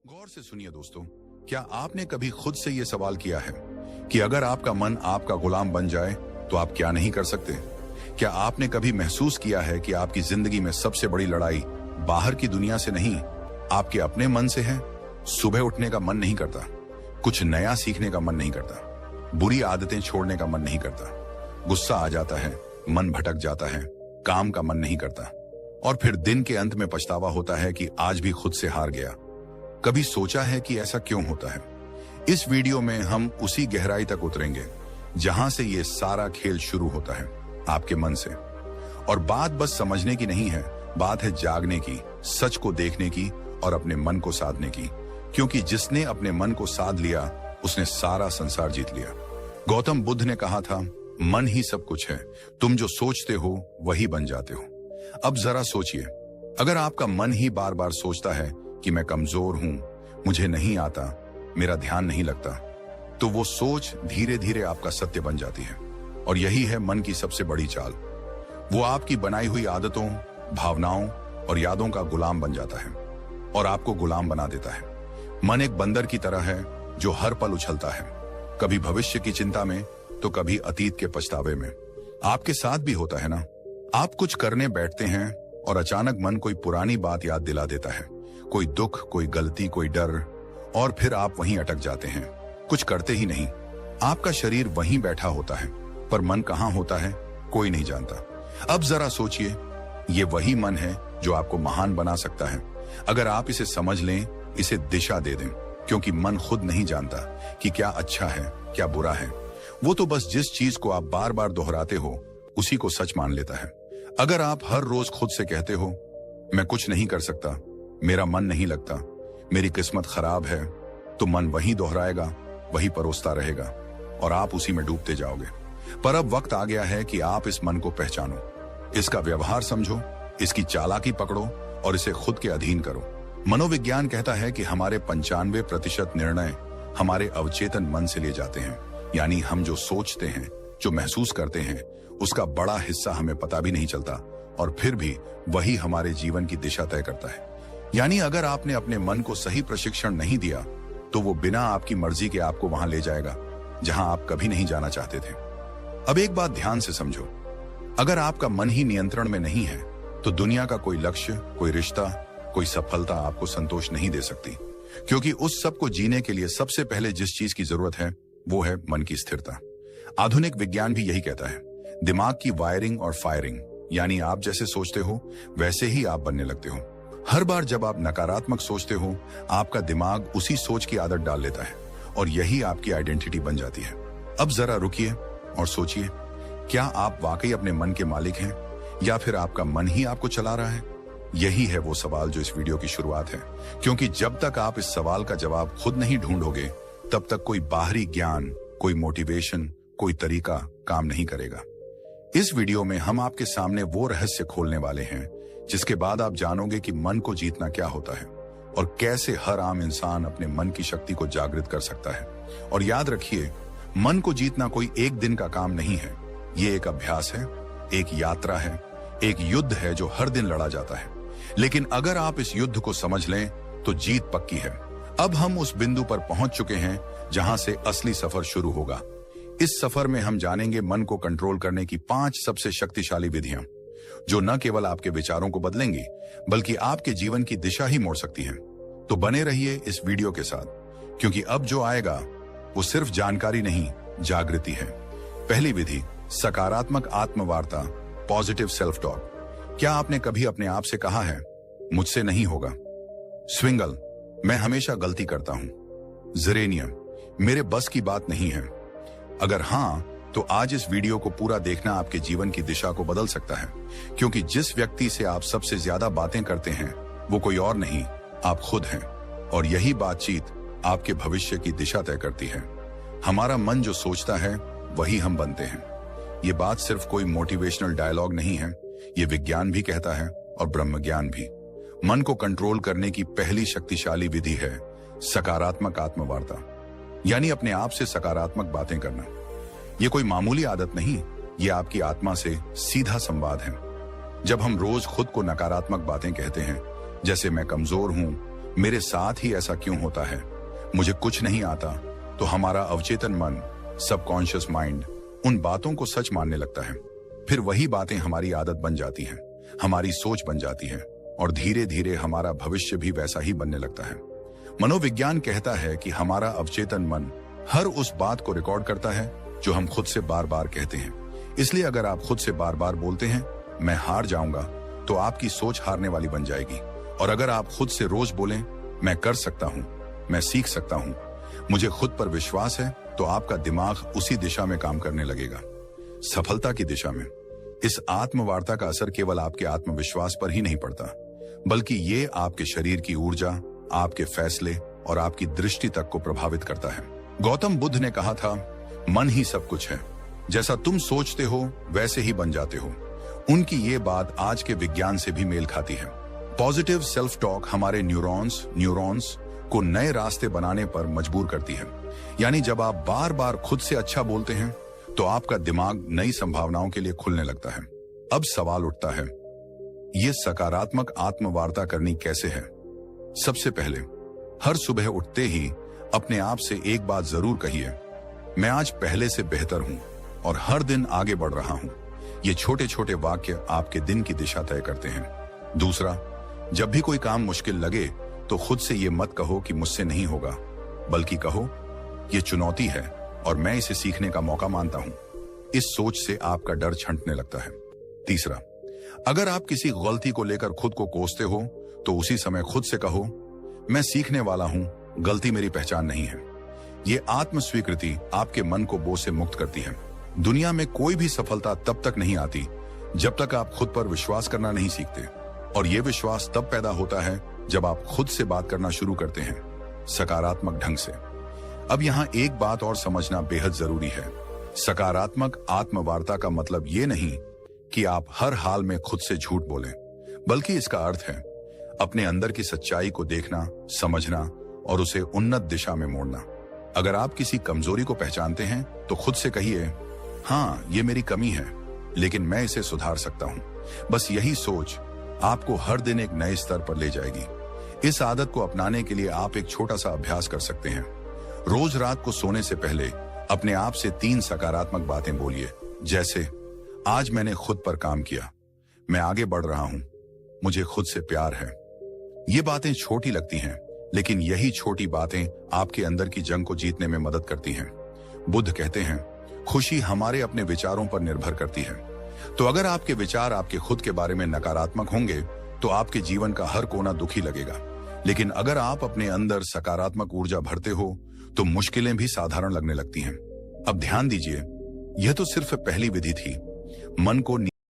गौर से सुनिए दोस्तों, क्या आपने कभी खुद से यह सवाल किया है कि अगर आपका मन आपका गुलाम बन जाए तो आप क्या नहीं कर सकते? क्या आपने कभी महसूस किया है कि आपकी जिंदगी में सबसे बड़ी लड़ाई बाहर की दुनिया से नहीं, आपके अपने मन से है? सुबह उठने का मन नहीं करता, कुछ नया सीखने का मन नहीं करता, बुरी आदतें छोड़ने का मन नहीं करता, गुस्सा आ जाता है, मन भटक जाता है, काम का मन नहीं करता, और फिर दिन के अंत में पछतावा होता है कि आज भी खुद से हार गया। कभी सोचा है कि ऐसा क्यों होता है? इस वीडियो में हम उसी गहराई तक उतरेंगे जहां से ये सारा खेल शुरू होता है, आपके मन से। और बात बस समझने की नहीं है, बात है जागने की, सच को देखने की और अपने मन को साधने की। क्योंकि जिसने अपने मन को साध लिया उसने सारा संसार जीत लिया। गौतम बुद्ध ने कहा था, मन ही सब कुछ है, तुम जो सोचते हो वही बन जाते हो। अब जरा सोचिए, अगर आपका मन ही बार बार सोचता है कि मैं कमजोर हूं, मुझे नहीं आता, मेरा ध्यान नहीं लगता, तो वो सोच धीरे धीरे आपका सत्य बन जाती है। और यही है मन की सबसे बड़ी चाल। वो आपकी बनाई हुई आदतों, भावनाओं और यादों का गुलाम बन जाता है और आपको गुलाम बना देता है। मन एक बंदर की तरह है जो हर पल उछलता है, कभी भविष्य की चिंता में तो कभी अतीत के पछतावे में। आपके साथ भी होता है ना? आप कुछ करने बैठते हैं और अचानक मन कोई पुरानी बात याद दिला देता है, कोई दुख, कोई गलती, कोई डर, और फिर आप वहीं अटक जाते हैं, कुछ करते ही नहीं। आपका शरीर वहीं बैठा होता है पर मन कहां होता है कोई नहीं जानता। अब जरा सोचिए, ये वही मन है जो आपको महान बना सकता है अगर आप इसे समझ लें, इसे दिशा दे दें। क्योंकि मन खुद नहीं जानता कि क्या अच्छा है, क्या बुरा है। वो तो बस जिस चीज को आप बार बार दोहराते हो उसी को सच मान लेता है। अगर आप हर रोज खुद से कहते हो, मैं कुछ नहीं कर सकता, मेरा मन नहीं लगता, मेरी किस्मत खराब है, तो मन वही दोहराएगा, वही परोसता रहेगा और आप उसी में डूबते जाओगे। पर अब वक्त आ गया है कि आप इस मन को पहचानो, इसका व्यवहार समझो, इसकी चालाकी पकड़ो और इसे खुद के अधीन करो। मनोविज्ञान कहता है कि हमारे 95% निर्णय हमारे अवचेतन मन से लिए जाते हैं। यानी हम जो सोचते हैं, जो महसूस करते हैं, उसका बड़ा हिस्सा हमें पता भी नहीं चलता और फिर भी वही हमारे जीवन की दिशा तय करता है। यानी अगर आपने अपने मन को सही प्रशिक्षण नहीं दिया तो वो बिना आपकी मर्जी के आपको वहां ले जाएगा जहां आप कभी नहीं जाना चाहते थे। अब एक बात ध्यान से समझो, अगर आपका मन ही नियंत्रण में नहीं है तो दुनिया का कोई लक्ष्य, कोई रिश्ता, कोई सफलता आपको संतोष नहीं दे सकती। क्योंकि उस सब को जीने के लिए सबसे पहले जिस चीज की जरूरत है वो है मन की स्थिरता। आधुनिक विज्ञान भी यही कहता है, दिमाग की वायरिंग और फायरिंग, यानी आप जैसे सोचते हो वैसे ही आप बनने लगते हो। हर बार जब आप नकारात्मक सोचते हो, आपका दिमाग उसी सोच की आदत डाल लेता है और यही आपकी आइडेंटिटी बन जाती है। अब जरा रुकिए और सोचिए, क्या आप वाकई अपने मन के मालिक हैं या फिर आपका मन ही आपको चला रहा है? यही है वो सवाल जो इस वीडियो की शुरुआत है। क्योंकि जब तक आप इस सवाल का जवाब खुद नहीं ढूंढोगे तब तक कोई बाहरी ज्ञान, कोई मोटिवेशन, कोई तरीका काम नहीं करेगा। इस वीडियो में हम आपके सामने वो रहस्य खोलने वाले हैं जिसके बाद आप जानोगे कि मन को जीतना क्या होता है और कैसे हर आम इंसान अपने मन की शक्ति को जागृत कर सकता है। और याद रखिए, मन को जीतना कोई एक दिन का काम नहीं है, ये एक अभ्यास है, एक यात्रा है, एक युद्ध है जो हर दिन लड़ा जाता है। लेकिन अगर आप इस युद्ध को समझ लें तो जीत पक्की है। अब हम उस बिंदु पर पहुंच चुके हैं जहां से असली सफर शुरू होगा। इस सफर में हम जानेंगे मन को कंट्रोल करने की 5 सबसे शक्तिशाली विधियां जो न केवल आपके विचारों को बदलेंगी बल्कि आपके जीवन की दिशा ही मोड़ सकती हैं। तो बने रहिए इस वीडियो के साथ, क्योंकि अब जो आएगा वो सिर्फ जानकारी नहीं, जागृति है। पहली विधि, सकारात्मक आत्मवार्ता, पॉजिटिव सेल्फ टॉक। क्या आपने कभी अपने आप से कहा है, मुझसे नहीं होगा? स्विंगल, मैं हमेशा गलती करता हूं। जेरेनियम, मेरे बस की बात नहीं है। अगर हां, तो आज इस वीडियो को पूरा देखना आपके जीवन की दिशा को बदल सकता है। क्योंकि जिस व्यक्ति से आप सबसे ज्यादा बातें करते हैं वो कोई और नहीं, आप खुद हैं। और यही बातचीत आपके भविष्य की दिशा तय करती है। हमारा मन जो सोचता है वही हम बनते हैं। ये बात सिर्फ कोई मोटिवेशनल डायलॉग नहीं है, ये विज्ञान भी कहता है और ब्रह्म ज्ञान भी। मन को कंट्रोल करने की पहली शक्तिशाली विधि है सकारात्मक आत्मवार्ता, यानी अपने आप से सकारात्मक बातें करना। ये कोई मामूली आदत नहीं, ये आपकी आत्मा से सीधा संवाद है। जब हम रोज खुद को नकारात्मक बातें कहते हैं, जैसे मैं कमजोर हूं, मेरे साथ ही ऐसा क्यों होता है, मुझे कुछ नहीं आता, तो हमारा अवचेतन मन, सबकॉन्शियस माइंड उन बातों को सच मानने लगता है। फिर वही बातें हमारी आदत बन जाती हैं, हमारी सोच बन जाती है और धीरे धीरे हमारा भविष्य भी वैसा ही बनने लगता है। मनोविज्ञान कहता है कि हमारा अवचेतन मन हर उस बात को रिकॉर्ड करता है जो हम खुद से बार बार कहते हैं। इसलिए अगर आप खुद से बार बार बोलते हैं मैं हार जाऊंगा, तो आपकी सोच हारने वाली बन जाएगी। और अगर आप खुद से रोज बोलें मैं कर सकता हूं, मैं सीख सकता हूं, मुझे खुद पर विश्वास है, तो आपका दिमाग उसी दिशा में काम करने लगेगा, सफलता की दिशा में। इस आत्मवार्ता का असर केवल आपके आत्मविश्वास पर ही नहीं पड़ता, बल्कि ये आपके शरीर की ऊर्जा, आपके फैसले और आपकी दृष्टि तक को प्रभावित करता है। गौतम बुद्ध ने कहा था, मन ही सब कुछ है, जैसा तुम सोचते हो वैसे ही बन जाते हो। उनकी ये बात आज के विज्ञान से भी मेल खाती है। पॉजिटिव सेल्फ टॉक हमारे न्यूरॉन्स को नए रास्ते बनाने पर मजबूर करती है। यानी जब आप बार बार खुद से अच्छा बोलते हैं तो आपका दिमाग नई संभावनाओं के लिए खुलने लगता है। अब सवाल उठता है, ये सकारात्मक आत्मवार्ता करनी कैसे है? सबसे पहले, हर सुबह उठते ही अपने आप से एक बात जरूर कहिए, मैं आज पहले से बेहतर हूं और हर दिन आगे बढ़ रहा हूं। ये छोटे छोटे वाक्य आपके दिन की दिशा तय करते हैं। दूसरा, जब भी कोई काम मुश्किल लगे तो खुद से ये मत कहो कि मुझसे नहीं होगा, बल्कि कहो ये चुनौती है और मैं इसे सीखने का मौका मानता हूं। इस सोच से आपका डर छंटने लगता है। तीसरा, अगर आप किसी गलती को लेकर खुद को कोसते हो तो उसी समय खुद से कहो, मैं सीखने वाला हूं, गलती मेरी पहचान नहीं है। ये आत्म स्वीकृति आपके मन को बोझ से मुक्त करती है। दुनिया में कोई भी सफलता तब तक नहीं आती जब तक आप खुद पर विश्वास करना नहीं सीखते, और यह विश्वास तब पैदा होता है जब आप खुद से बात करना शुरू करते हैं, सकारात्मक ढंग से। अब यहाँ एक बात और समझना बेहद जरूरी है। सकारात्मक आत्मवार्ता का मतलब ये नहीं कि आप हर हाल में खुद से झूठ बोलें, बल्कि इसका अर्थ है अपने अंदर की सच्चाई को देखना, समझना और उसे उन्नत दिशा में मोड़ना। अगर आप किसी कमजोरी को पहचानते हैं तो खुद से कहिए, हाँ ये मेरी कमी है, लेकिन मैं इसे सुधार सकता हूं। बस यही सोच आपको हर दिन एक नए स्तर पर ले जाएगी। इस आदत को अपनाने के लिए आप एक छोटा सा अभ्यास कर सकते हैं। रोज रात को सोने से पहले अपने आप से 3 सकारात्मक बातें बोलिए, जैसे आज मैंने खुद पर काम किया, मैं आगे बढ़ रहा हूं, मुझे खुद से प्यार है। ये बातें छोटी लगती हैं, लेकिन यही छोटी बातें आपके अंदर की जंग को जीतने में मदद करती हैं। बुद्ध कहते हैं, खुशी हमारे अपने विचारों पर निर्भर करती है। तो अगर आपके विचार आपके खुद के बारे में नकारात्मक होंगे तो आपके जीवन का हर कोना दुखी लगेगा। लेकिन अगर आप अपने अंदर सकारात्मक ऊर्जा भरते हो तो मुश्किलें भी साधारण लगने लगती हैं। अब ध्यान दीजिए, यह तो सिर्फ पहली विधि थी। मन को